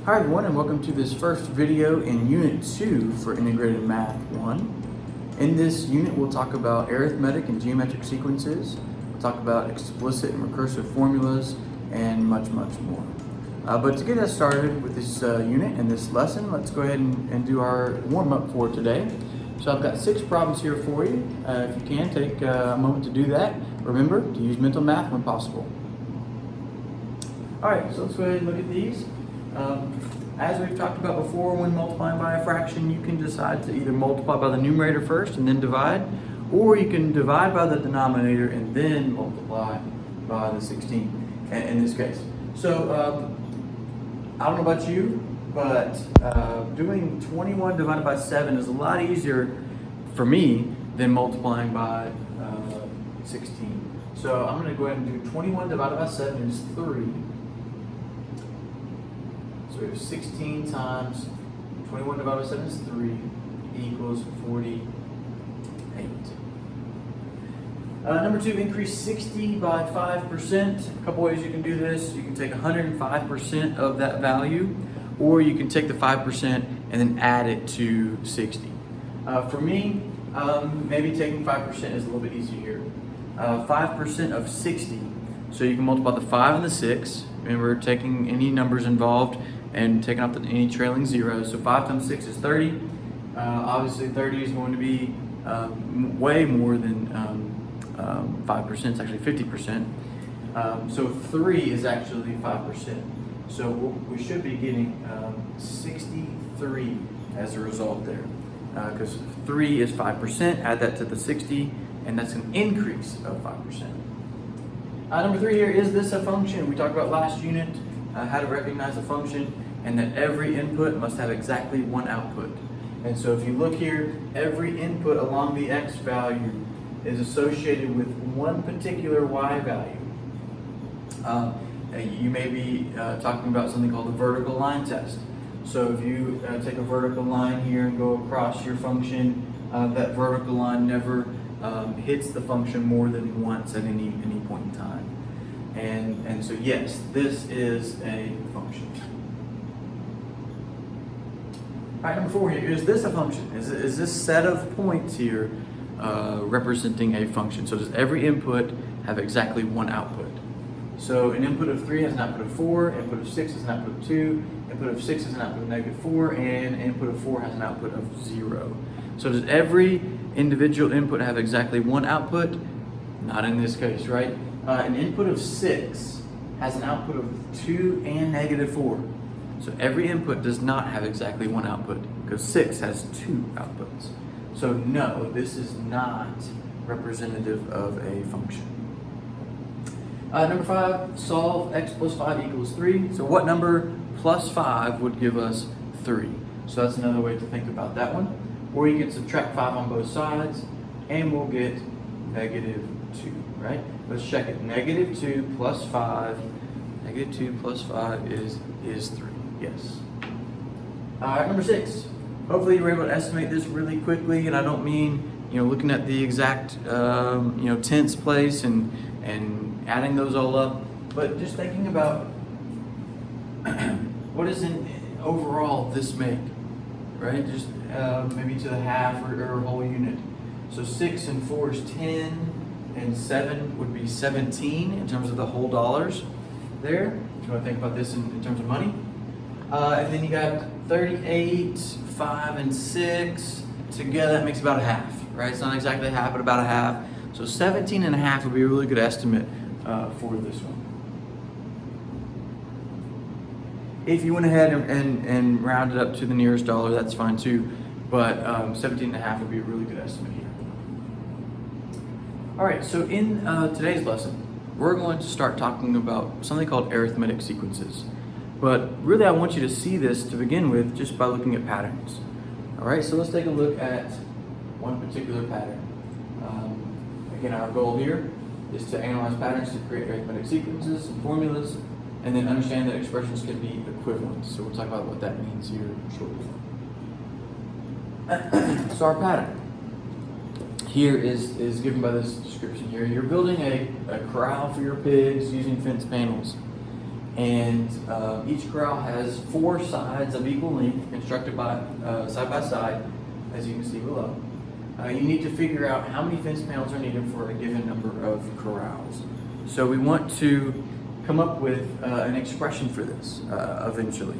Hi everyone, and welcome to this first video in Unit 2 for Integrated Math 1. In this unit we'll talk about arithmetic and geometric sequences, we'll talk about explicit and recursive formulas, and much more. But to get us started with this unit and this lesson, let's go ahead and do our warm-up for today. So I've got 6 problems here for you. If you can, take a moment to do that. Remember to use mental math when possible. Alright, so let's go ahead and look at these. As we've talked about before, when multiplying by a fraction, you can decide to either multiply by the numerator first and then divide, or you can divide by the denominator and then multiply by the 16 in this case. So I don't know about you, but doing 21 divided by 7 is a lot easier for me than multiplying by 16. So I'm going to go ahead and do 21 divided by 7 is 3. So we have 16 times 21 divided by 7 is 3 equals 48. Number 2, increase 60 by 5%. A couple ways you can do this. You can take 105% of that value, or you can take the 5% and then add it to 60. For me, maybe taking 5% is a little bit easier here. 5% of 60, so you can multiply the 5 and the 6. Remember, taking any numbers involved and taking off any trailing zeros. So 5 times 6 is 30. Obviously 30 is going to be way more than 5%, it's actually 50%. So 3 is actually 5%. So we should be getting 63 as a result there. Because 3 is 5%, add that to the 60, and that's an increase of 5%. Number 3 here, is this a function? We talked about last unit how to recognize a function, and that every input must have exactly one output. And so if you look here, every input along the x value is associated with one particular y value. You may be talking about something called the vertical line test. So if you take a vertical line here and go across your function, that vertical line never hits the function more than once at any point in time. And so yes, this is a function. All right, number 4 here, is this a function? Is this set of points here representing a function? So does every input have exactly one output? So an input of 3 has an output of 4, input of 6 has an output of 2, input of 6 has an output of -4, and input of 4 has an output of 0. So does every individual input have exactly one output? Not in this case, right? An input of 6 has an output of 2 and -4. So every input does not have exactly one output because 6 has 2 outputs. So no, this is not representative of a function. Number 5, solve x plus 5 equals 3. So what number plus 5 would give us 3? So that's another way to think about that one. Or you can subtract 5 on both sides and we'll get -2, right? Let's check it. -2 plus 5. -2 plus 5 is 3. Yes. All right, number 6. Hopefully you were able to estimate this really quickly, and I don't mean looking at the exact tenths place and adding those all up, but just thinking about what does overall this make, right? Just maybe to the half or whole unit. So 6 and 4 is 10, and 7 would be 17 in terms of the whole dollars there. If you want to think about this in terms of money. And then you got 38, 5, and 6. Together that makes about a half, right? It's not exactly a half, but about a half. So 17 and a half would be a really good estimate for this one. If you went ahead and rounded up to the nearest dollar, that's fine too. But 17 and a half would be a really good estimate here. All right, so in today's lesson, we're going to start talking about something called arithmetic sequences. But really, I want you to see this to begin with just by looking at patterns. All right, so let's take a look at one particular pattern. Again, our goal here is to analyze patterns to create arithmetic sequences and formulas, and then understand that expressions can be equivalent. So we'll talk about what that means here shortly. So our pattern here is given by this description here. You're building a corral for your pigs using fence panels. And each corral has 4 sides of equal length constructed side by side, as you can see below. You need to figure out how many fence panels are needed for a given number of corrals. So we want to come up with an expression for this eventually.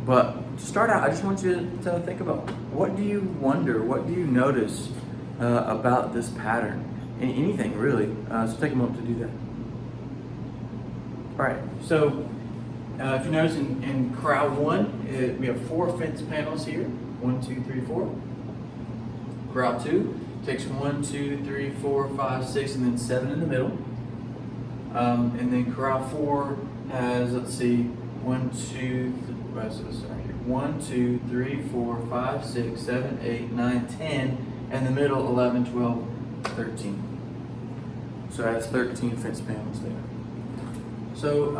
But to start out, I just want you to think about, what do you wonder, what do you notice about this pattern? Anything really. So take a moment to do that. All right, so if you notice in corral 1, we have 4 fence panels here. 1, 2, 3, 4. Corral 2 takes 1, 2, 3, 4, 5, 6, and then 7 in the middle. And then corral 4 has, let's see, 1, 2, 3, 4, 5, 6, 7, 8, 9, 10, and the middle 11, 12, 13. So that's 13 fence panels there. So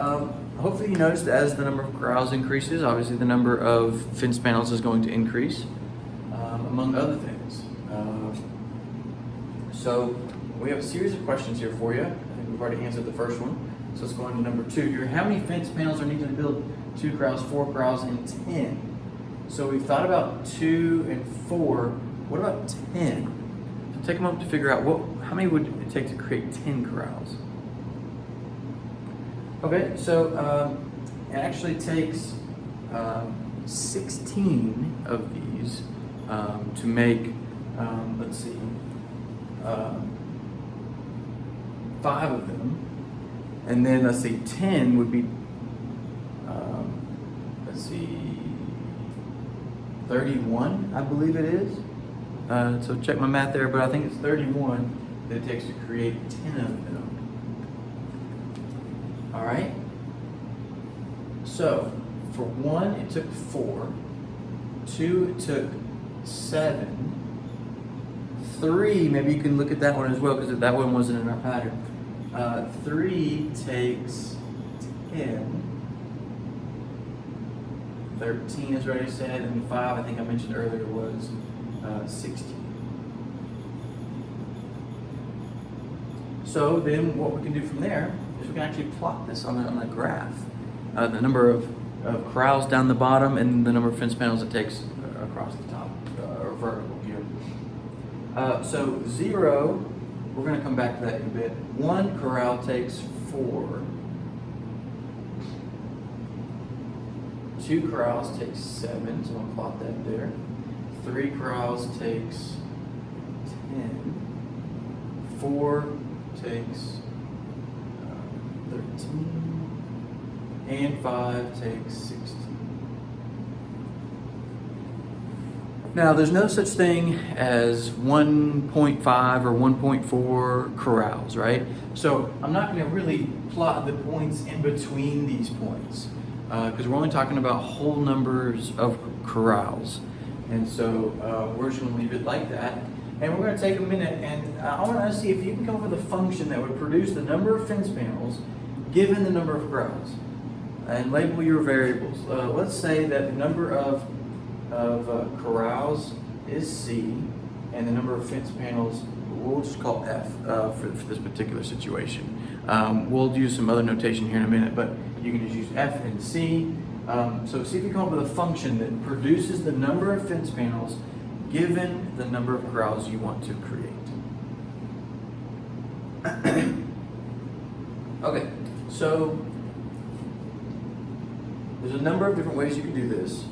hopefully you noticed that as the number of corrals increases, obviously the number of fence panels is going to increase, among other things. So we have a series of questions here for you. I think we've already answered the first one. So let's go on to number 2 here. How many fence panels are needed to build 2 corrals, 4 corrals, and 10? So we've thought about 2 and 4. What about 10? So take a moment to figure out how many would it take to create 10 corrals? Okay, so it actually takes 16 of these to make, let's see, 5 of them. And then let's see, 10 would be, let's see, 31, I believe it is. So check my math there, but I think it's 31 that it takes to create 10 of them. All right. So for 1, it took 4. 2, it took 7. 3, maybe you can look at that one as well, because that one wasn't in our pattern. 3 takes 10. 13 is already said, and 5, I think I mentioned earlier, was 16. So then what we can do from there is we can actually plot this on a graph. The number of corrals down the bottom and the number of fence panels it takes across the top, or vertical here. So 0, we're going to come back to that in a bit. 1 corral takes 4. 2 corrals takes 7, so I'm going to plot that there. 3 corrals takes 10. 4 takes 13. And 5 takes 16. Now, there's no such thing as 1.5 or 1.4 corrals, right? So I'm not going to really plot the points in between these points, because we're only talking about whole numbers of corrals. And so we're just going to leave it like that. And we're going to take a minute, and I want to see if you can come up with a function that would produce the number of fence panels given the number of corrals. And label your variables. Let's say that the number of corrals is C, and the number of fence panels we'll just call F for this particular situation. We'll use some other notation here in a minute, but you can just use F and C. So see if you come up with a function that produces the number of fence panels given the number of corrals you want to create. Okay, so there's a number of different ways you can do this.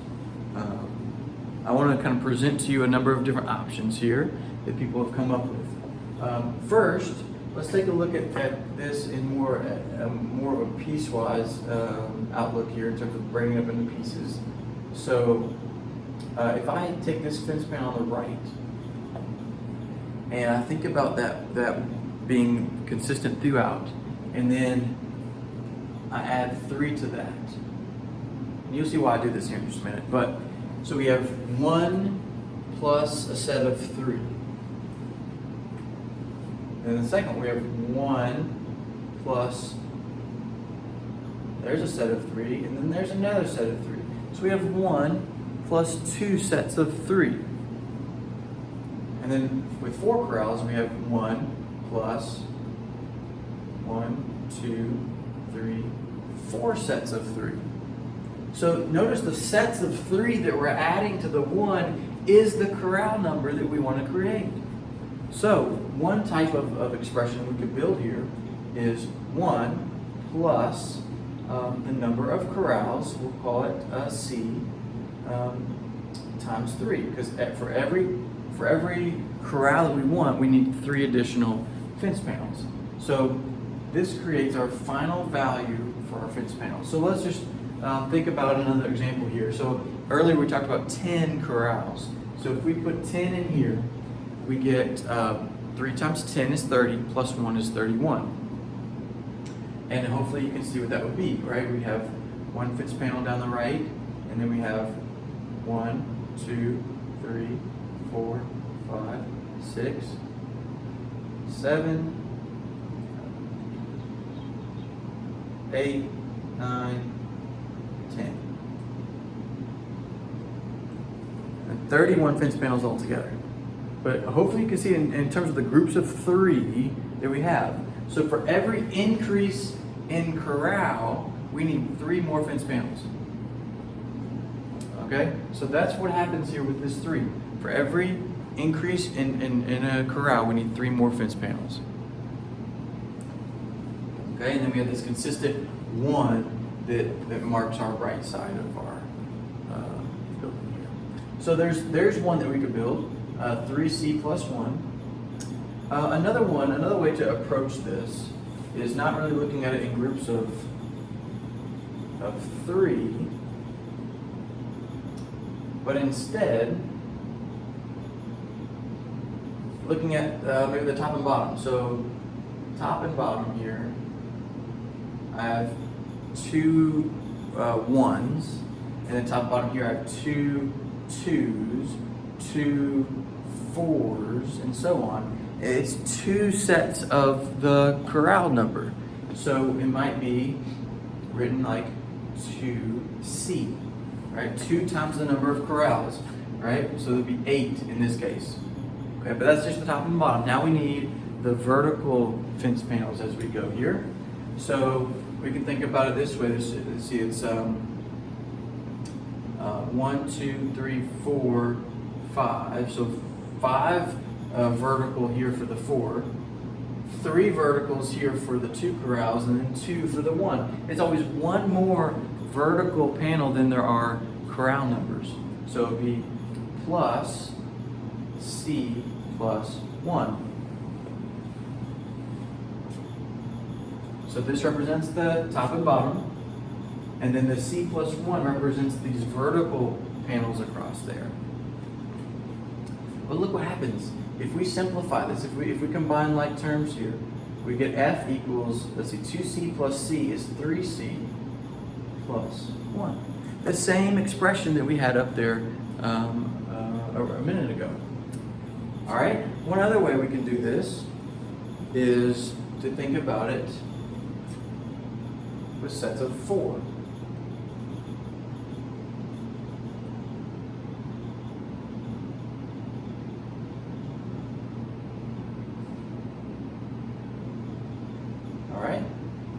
I want to kind of present to you a number of different options here that people have come up with. First, let's take a look at this in more of a piecewise outlook here in terms of breaking up into pieces. So if I take this fence panel on the right, and I think about that being consistent throughout, and then I add 3 to that. And you'll see why I do this here in just a minute. But so we have 1 plus a set of 3. And the second we have 1 plus, there's a set of 3, and then there's another set of 3. So we have 1 plus 2 sets of 3. And then with 4 corrals, we have 1 plus 1, 2, 3, 4 sets of 3. So notice the sets of 3 that we're adding to the 1 is the corral number that we want to create. So one type of expression we could build here is 1 plus the number of corrals, we'll call it C, times 3. Because for every corral that we want, we need 3 additional fence panels. So this creates our final value for our fence panels. So let's just think about another example here. So earlier we talked about 10 corrals. So if we put 10 in here, we get 3 times 10 is 30, plus 1 is 31. And hopefully you can see what that would be, right? We have 1 fence panel down the right, and then we have 1, 2, 3, 4, 5, 6, 7, 8, 9, 10. And 31 fence panels altogether. But hopefully you can see in terms of the groups of 3 that we have. So for every increase in corral, we need 3 more fence panels. Okay? So that's what happens here with this 3. For every increase in a corral, we need 3 more fence panels. Okay, and then we have this consistent 1 that marks our right side of our building here. So there's one that we could build, 3C plus 1. Another way to approach this is not really looking at it in groups of 3, but instead looking at maybe the top and bottom. So top and bottom here, I have 2 1s, and then top and bottom here I have 2 2s, 2 4s, and so on. It's 2 sets of the corral number. So it might be written like 2C, right? 2 times the number of corrals, right? So it would be 8 in this case. Okay, but that's just the top and bottom. Now we need the vertical fence panels as we go here. So we can think about it this way. Let's see, it's 1, 2, 3, 4, 5. So 5 vertical here for the 4, 3 verticals here for the 2 corrals, and then 2 for the 1. It's always 1 more vertical panel than there are corral numbers. So it would be plus C plus 1. So this represents the top and bottom, and then the C plus 1 represents these vertical panels across there. But look what happens. If we simplify this, if we combine like terms here, we get F equals, let's see, 2C plus C is 3C plus 1. The same expression that we had up there a minute ago. All right, one other way we can do this is to think about it with sets of 4. All right,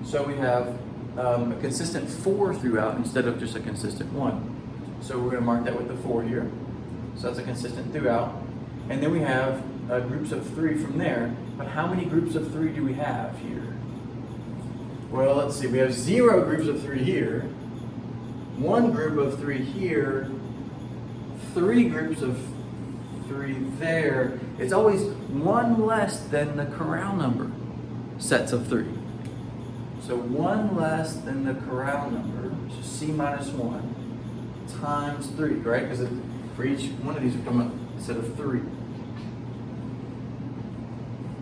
so we have a consistent 4 throughout instead of just a consistent 1. So we're going to mark that with the 4 here. So that's a consistent throughout. And then we have groups of 3 from there. But how many groups of 3 do we have here? Well, let's see. We have 0 groups of 3 here, 1 group of 3 here, 3 groups of 3 there. It's always 1 less than the corral number, sets of 3. So 1 less than the corral number, so C minus 1, times 3, right? Because for each one of these, we come up a set of 3.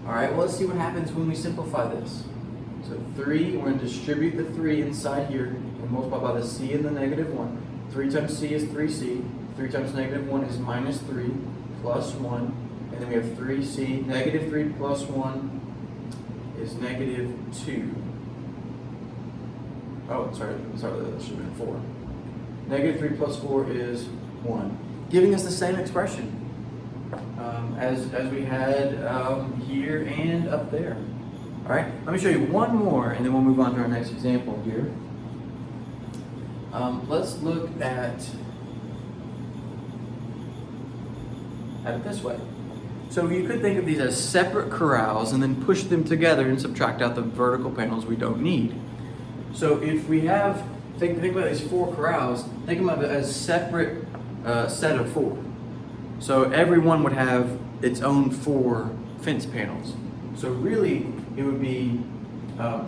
All right, well, let's see what happens when we simplify this. So 3, we're going to distribute the 3 inside here and multiply by the C and the negative 1. 3 times C is 3C. 3 times negative 1 is minus 3 plus 1. And then we have 3C. Negative 3 plus 1 is negative 2. Oh, sorry, that should have been 4. Negative 3 plus 4 is 1. Giving us the same expression as we had here and up there. All right, let me show you one more, and then we'll move on to our next example here. Let's look at it this way. So you could think of these as separate corrals and then push them together and subtract out the vertical panels we don't need. So if we have, think about these 4 corrals, think about it as separate set of 4. So every one would have its own 4 fence panels. So really it would be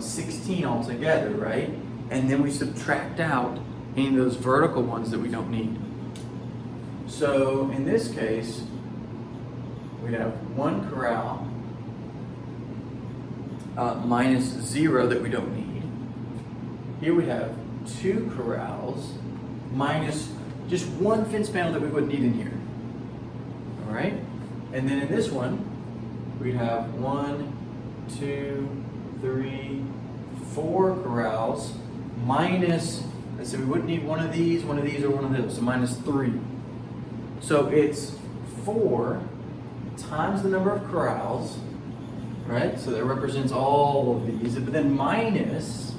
16 altogether, right? And then we subtract out any of those vertical ones that we don't need. So in this case, we have 1 corral minus 0 that we don't need. Here we have 2 corrals minus just 1 fence panel that we wouldn't need in here. All right? And then in this one, we'd have 1, 2, 3, 4 corrals minus, so we wouldn't need one of these, or one of those, so minus 3. So it's 4 times the number of corrals, right? So that represents all of these, but then minus,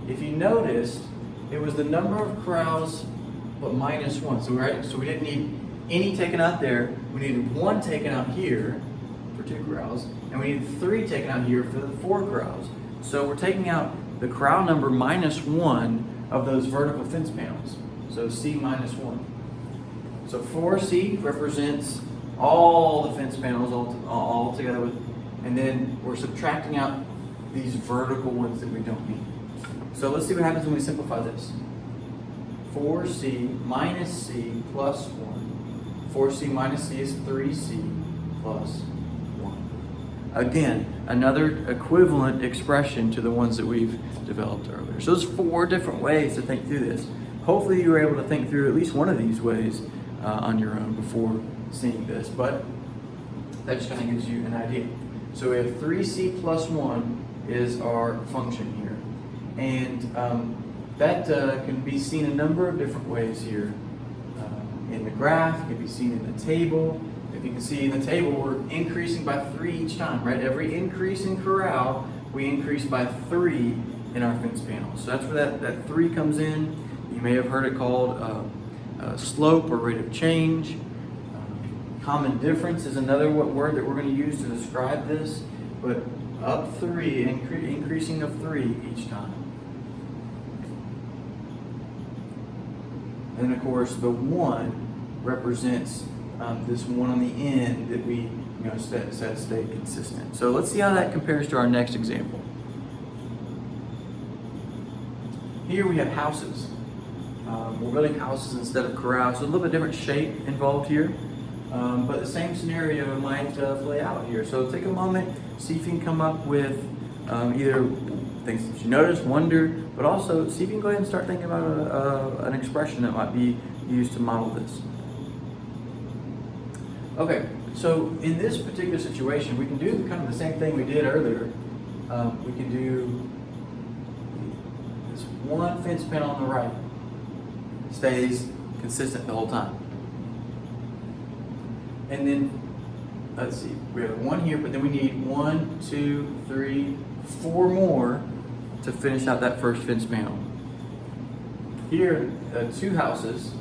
if you noticed, it was the number of corrals, but minus 1. So right, so we didn't need any taken out there. We needed 1 taken out here for 2 corrals, and we needed 3 taken out here for the 4 corrals. So we're taking out the corral number minus 1 of those vertical fence panels. So C minus 1. So 4C represents all the fence panels all together with, and then we're subtracting out these vertical ones that we don't need. So let's see what happens when we simplify this. 4C minus C plus 1. 4C minus C is 3C plus 1. Again, another equivalent expression to the ones that we've developed earlier. So there's 4 different ways to think through this. Hopefully you were able to think through at least one of these ways on your own before seeing this, but that just kind of gives you an idea. So we have 3C plus 1 is our function here. And that can be seen a number of different ways here. In the graph, it can be seen in the table. If you can see in the table, we're increasing by 3 each time, right? Every increase in corral, we increase by 3 in our fence panel. So that's where that 3 comes in. You may have heard it called slope or rate of change. Common difference is another word that we're going to use to describe this, but up 3, increasing of 3 each time. And then of course the 1 represents this 1 on the end that we set stay consistent. So let's see how that compares to our next example. Here we have houses. We're building houses instead of corrals. So a little bit different shape involved here. But the same scenario might play out here. So take a moment, see if you can come up with either things that you notice, wonder, but also see if you can go ahead and start thinking about an expression that might be used to model this. Okay, so in this particular situation, we can do kind of the same thing we did earlier. We can do this 1 fence panel on the right stays consistent the whole time. And then, let's see, we have 1 here, but then we need 1, 2, 3, 4 more to finish out that first fence panel. Here, 2 houses,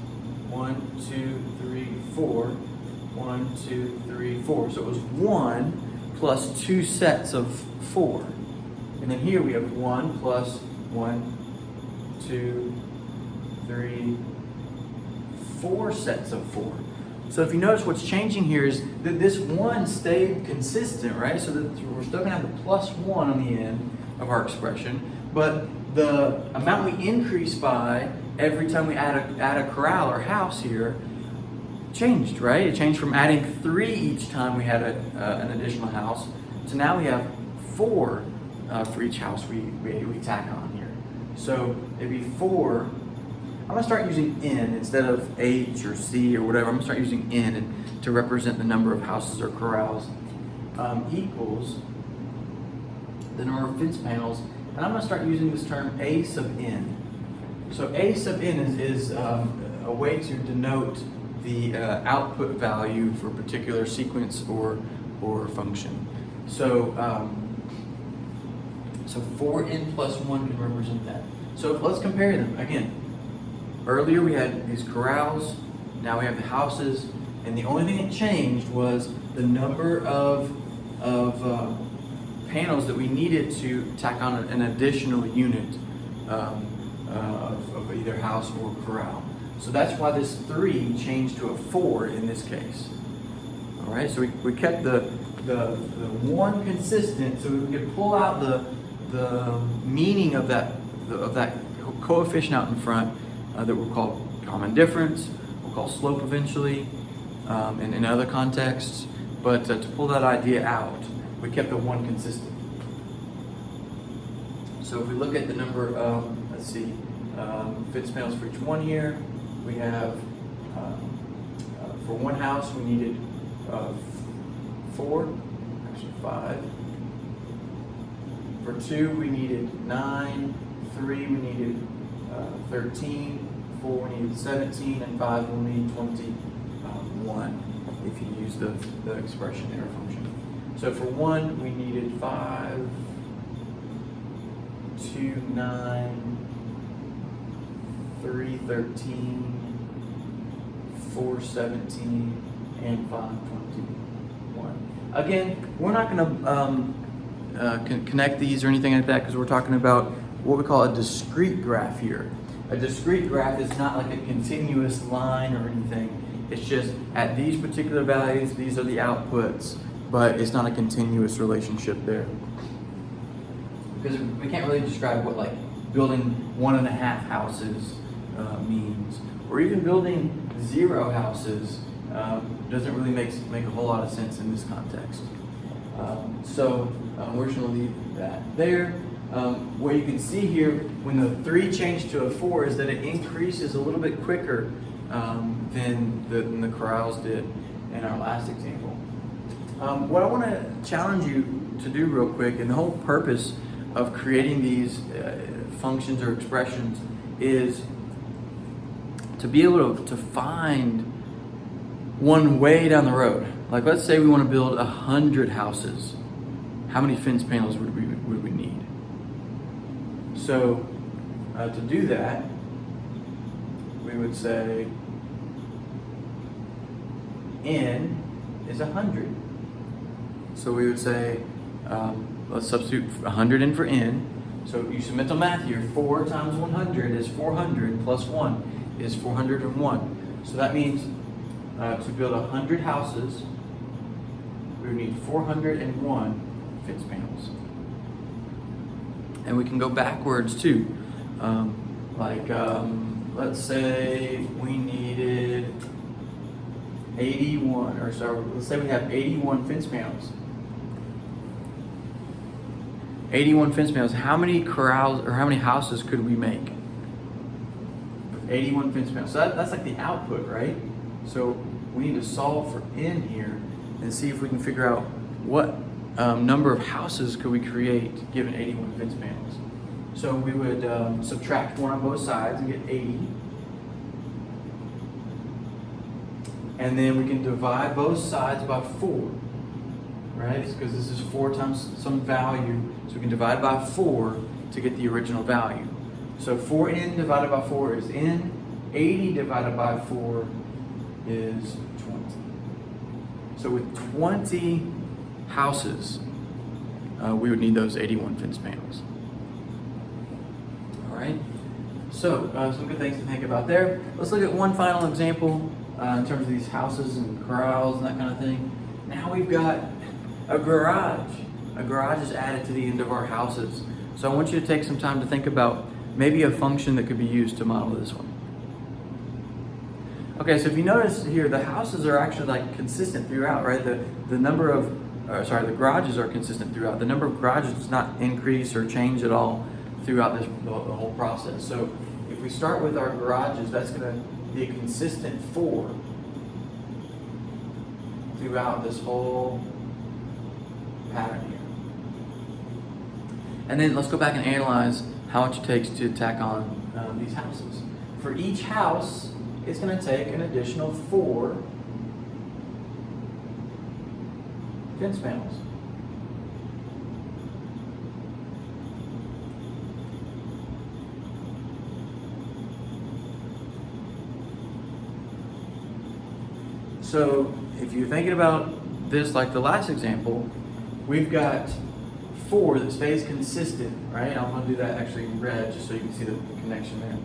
1, 2, 3, 4, 1, 2, 3, 4. So it was 1 plus 2 sets of 4. And then here we have 1 plus 1, 2, 3, 4 sets of 4. So if you notice what's changing here is that this 1 stayed consistent, right? So that we're still going to have the plus 1 on the end of our expression, but the amount we increase by every time we add a corral or house here changed, right? It changed from adding 3 each time we had an additional house to now we have 4 for each house we tack on here. So it'd be 4. I'm going to start using N instead of H or C or whatever. I'm going to start using N to represent the number of houses or corrals equals the number of fence panels. And I'm going to start using this term A sub N. So A sub N is a way to denote the output value for a particular sequence or function. So So 4n plus 1 can represent that. So let's compare them. Again, earlier we had these corrals, now we have the houses, and the only thing that changed was the number of panels that we needed to tack on an additional unit of either house or corral. So that's why this 3 changed to a 4 in this case. All right, so we kept the 1 consistent, so we could pull out the meaning of that coefficient out in front that we'll call common difference, we'll call slope eventually, and in other contexts. But to pull that idea out, we kept the 1 consistent. So if we look at the number of, let's see, fence panels for each one here, we have, for one house we needed 4, actually 5. For 2 we needed 9, 3 we needed 13, 4 we needed 17, and 5 we'll need 21 if you use the expression error function. So for 1 we needed 5, 2, 9, 3, 13, 4, 17, and 5, 21. Again, we're not going to connect these or anything like that because we're talking about what we call a discrete graph here. A discrete graph is not like a continuous line or anything. It's just at these particular values, these are the outputs, but it's not a continuous relationship there. Because we can't really describe what like building 1.5 houses means, or even building 0 houses doesn't really make a whole lot of sense in this context. So we're just going to leave that there. What you can see here when the 3 changed to a 4 is that it increases a little bit quicker than the corrals did in our last example. What I want to challenge you to do real quick, and the whole purpose of creating these functions or expressions is to be able to find one way down the road. Like let's say we want to build 100 houses. How many fence panels would we need? So to do that, we would say n is 100. So we would say, let's substitute 100 in for n. So use some mental math here. 4 times 100 is 400 plus 1 is 401. So that means to build 100 houses, we would need 401 fence panels. And we can go backwards too. Let's say we needed 81, or sorry, let's say we have 81 fence panels. 81 fence panels. How many corrals or how many houses could we make? 81 fence panels. So that's like the output, right? So we need to solve for n here and see if we can figure out what number of houses could we create given 81 fence panels. So we would subtract 1 on both sides and get 80. And then we can divide both sides by 4, right? Because this is 4 times some value. So we can divide by 4 to get the original value. So 4n divided by 4 is n. 80 divided by 4 is 20. So with 20 houses, we would need those 81 fence panels. All right. So some good things to think about there. Let's look at one final example in terms of these houses and corrals and that kind of thing. Now we've got a garage. A garage is added to the end of our houses. So I want you to take some time to think about maybe a function that could be used to model this one. Okay, so if you notice here, the houses are actually like consistent throughout, right? The number of, the garages are consistent throughout. The number of garages does not increase or change at all throughout the whole process. So if we start with our garages, that's going to be a consistent 4 throughout this whole pattern here. And then let's go back and analyze how much it takes to tack on these houses. For each house, it's going to take an additional 4 fence panels. So if you're thinking about this like the last example, we've got 4 that stays consistent, right? I'm going to do that actually in red just so you can see the connection there.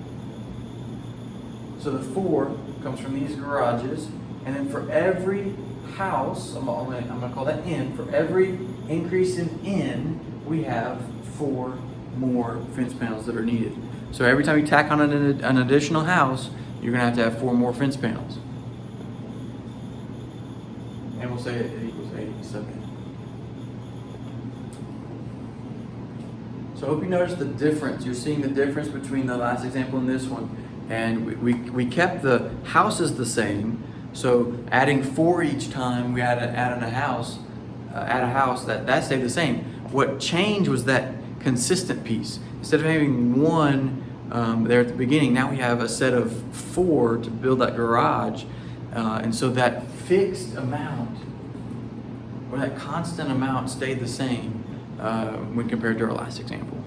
So the 4 comes from these garages, and then for every house, I'm going to call that N, for every increase in N, we have 4 more fence panels that are needed. So every time you tack on an additional house, you're going to have 4 more fence panels. And we'll say it equals 87. So I hope you notice the difference. You're seeing the difference between the last example and this one. And we kept the houses the same. So adding 4 each time we add a house, that stayed the same. What changed was that consistent piece. Instead of having 1 there at the beginning, now we have a set of 4 to build that garage. And so that fixed amount, or that constant amount, stayed the same when compared to our last example.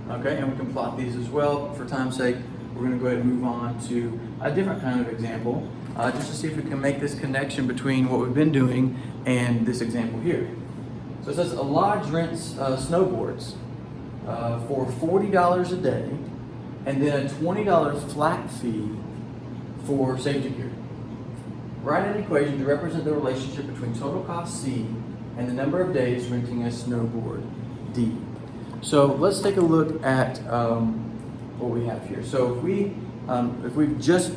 Okay, and we can plot these as well. For time's sake, we're going to go ahead and move on to a different kind of example, just to see if we can make this connection between what we've been doing and this example here. So it says a lodge rents snowboards for $40 a day, and then a $20 flat fee for safety gear. Write an equation to represent the relationship between total cost C and the number of days renting a snowboard D. So let's take a look at what we have here. So if we've just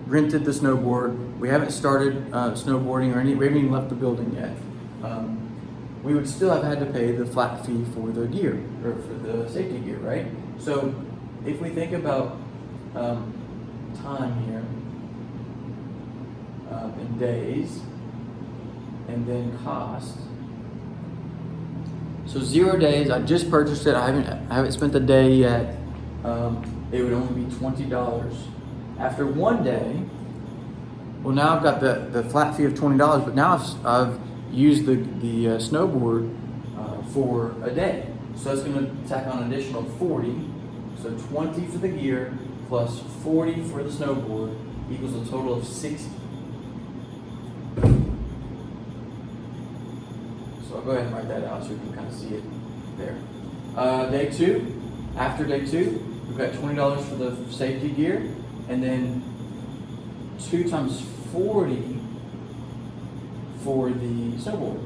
rented the snowboard, we haven't started snowboarding, we haven't even left the building yet, we would still have had to pay the flat fee for the gear, or for the safety gear, right? So if we think about time here in days, and then cost. So 0 days, I just purchased it, I haven't spent the day yet. It would only be $20. After 1 day, well, now I've got the flat fee of $20, but now I've used the snowboard for a day. So that's going to tack on an additional 40. So 20 for the gear plus 40 for the snowboard equals a total of 60. So I'll go ahead and write that out so you can kind of see it there. Day 2, after day 2, we've got $20 for the safety gear, and then 2 times 40 for the snowboard.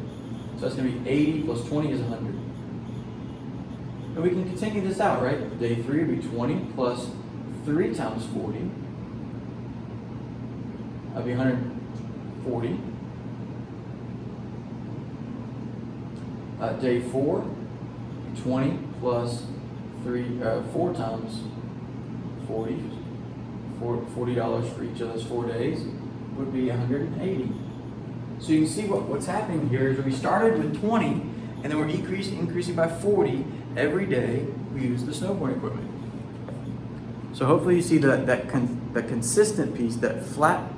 So that's going to be 80 plus 20 is 100. And we can continue this out, right? Day 3 would be 20 plus 3 times 40. That'd be 140. Day 4, 20 plus 4 times 40, $40 for each of those 4 days would be 180. So you can see what's happening here is we started with 20, and then we're increasing by 40 every day we use the snowboarding equipment. So hopefully you see that consistent piece, that flat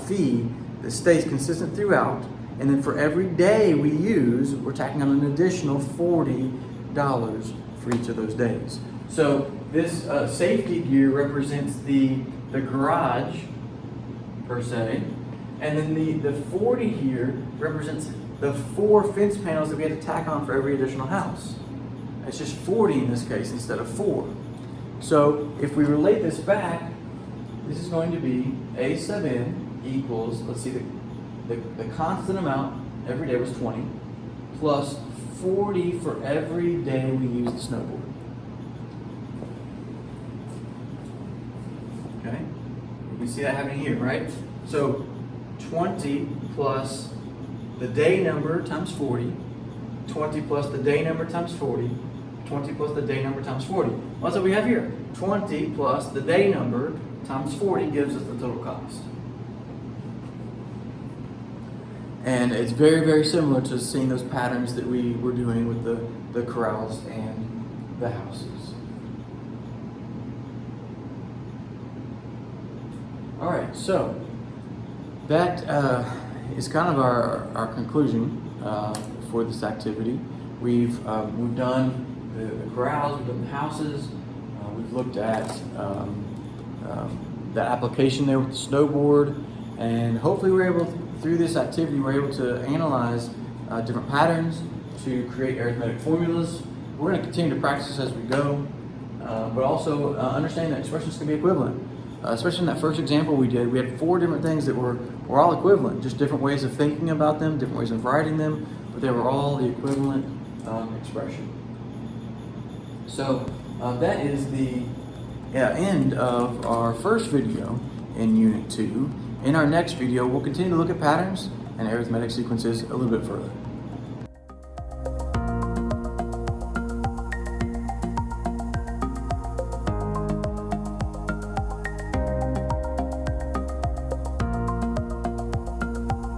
fee that stays consistent throughout, and then for every day we use, we're tacking on an additional $40 for each of those days. So this safety gear represents the garage per se, and then the 40 here represents the 4 fence panels that we had to tack on for every additional house. It's just 40 in this case instead of 4. So if we relate this back, this is going to be A sub n equals, let's see, the constant amount every day was 20, plus 40 for every day we use the snowboard. Okay? You can see that happening here, right? So 20 plus the day number times 40, 20 plus the day number times 40, 20 plus the day number times 40. Well, that's what we have here. 20 plus the day number times 40 gives us the total cost. And it's very, very similar to seeing those patterns that we were doing with the corrals and the houses. All right, so that is kind of our conclusion for this activity. We've done the corrals, we've done the houses, we've looked at the application there with the snowboard, and hopefully through this activity, we're able to analyze different patterns to create arithmetic formulas. We're going to continue to practice as we go, but also understand that expressions can be equivalent. Especially in that first example we did, we had 4 different things that were all equivalent, just different ways of thinking about them, different ways of writing them, but they were all the equivalent expression. So that is the end of our first video in Unit 2. In our next video, we'll continue to look at patterns and arithmetic sequences a little bit further.